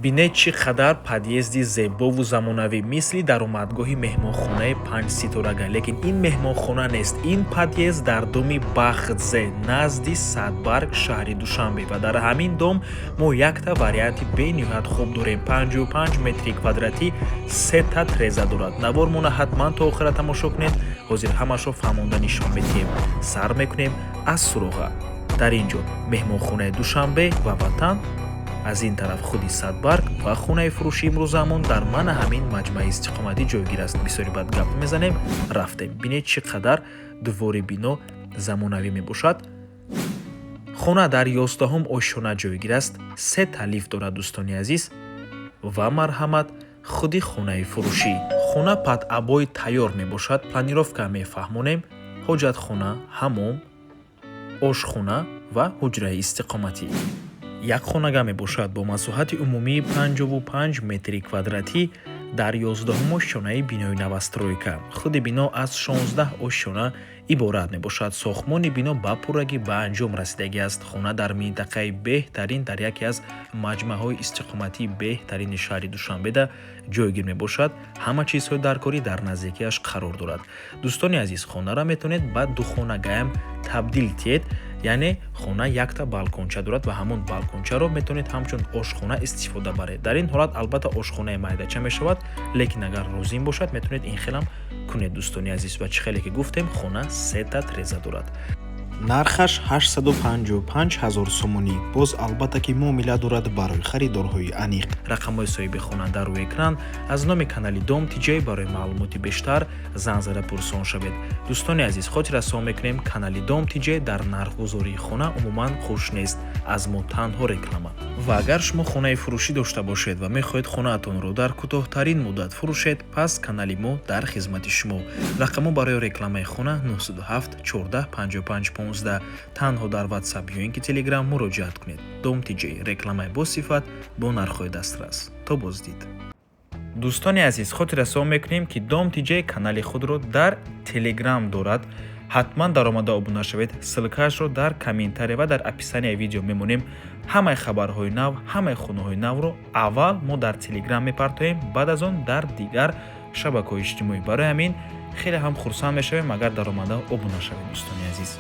бинед чӣ қадар подъезди зебову замонавӣ мисли даромадгоҳи меҳмонхонаи панҷситорага, лекин ин меҳмонхона нест. Ин подъезд дар доми Бахтзе назди Садбарг шаҳри Душанбе ва дар ҳамин дом мо якта варианти бениҳоят хуб дорем. 55 метри квадратӣ, 3 та треза дорад. навор мона ҳатман то охира тамошо кунед. ҳозир ҳамашро фаҳмонда нишон медиҳем. сар мекунем аз суроға. дар ин ҷо меҳмонхонаи Душанбе ва Ватан, аз ин тараф худи Садбарг ва хонаи фурӯши имрӯзамон дар мана ҳамин маҷмаи истиқоматӣ ҷойгир аст. бисёри бад гап мезанем, рафтем. бинед чӣ қадар дувори бино замонавӣ мебошад. хона дар 11-ум ошона ҷойгир аст. 3 та лифт дорад дӯстони азиз. ва марҳамат худи хонаи фурӯшӣ. хона падъабои тайёр мебошад. планировка мефаҳмонем. ҳоҷатхона, ҳаммом, ошхона ва ҳуҷраи истиқоматӣ. як хонага мебошад бо масоҳати умумии 55 метри квадратӣ дар 11-ум ошонаи бинои новостройка. худи бино аз 16 ошона иборат мебошад. сохтмони бино ба пуррагӣ ба анҷом расидагӣ аст. хона дар минтақаи беҳтарин дар яке аз маҷмаъҳои истиқоматии беҳтарини шаҳри Душанбеда ҷойгир мебошад. ҳама чизҳои даркорӣ дар наздикиаш қарор дорад. дӯстони азиз, хонаро метавонед ба духонагаам табдил диҳед. яъне хона якта балконча дорад ва ҳамон балкончаро метавонед ҳамчун ошхона истифода баред. дар ин ҳолат албатта ошхонаи майдача мешавад, лекин агар лозим бошад метавонед ин хелам кунед дӯстони азиз. ва чӣ хеле ки гуфтем, хона 3 та треза дорад. нархаш 855 000 сомонӣ. боз албатта ки муомила дорад барои харидорҳои аниқ. рақамҳои соҳиби хона дар рӯи экран. аз номи канали Дом Тиҷей барои маълумоти бештар занг зада пурсон шавед. дӯстони азиз, хотир расон мекунем, канали Дом Тиҷей дар нархгузории хона умуман хуш нест. аз мо танҳо реклама. ва агар шумо хонаи фурӯшӣ дошта бошед ва мехоҳед хонаатонро дар кӯтоҳтарин муддат фурӯшед, пас канали мо дар хизмати шумо. рақамҳо барои рекламаи хона 907 14 55 15. танҳо дар WhatsApp ё ин ки Telegram муроҷиат кунед. Дом Тиҷей, рекламаи босифат бо нархҳои дастрас. то боздид. дӯстони азиз, хотир расон мекунем ки Дом Тиҷей канали худро дар Telegram дорад. ҳатман даромада обуна шавед. ссилкаашро дар комментария ва дар описанияи видео мемонем. ҳамаи хабарҳои нав, ҳамаи хонаҳои навро аввал мо дар Telegram мепартоем, баъд аз он дар дигар шабакаҳои иҷтимоӣ. барои ҳамин хеле ҳам хурсанд мешавем агар даромада обуна шавед дӯстони азиз.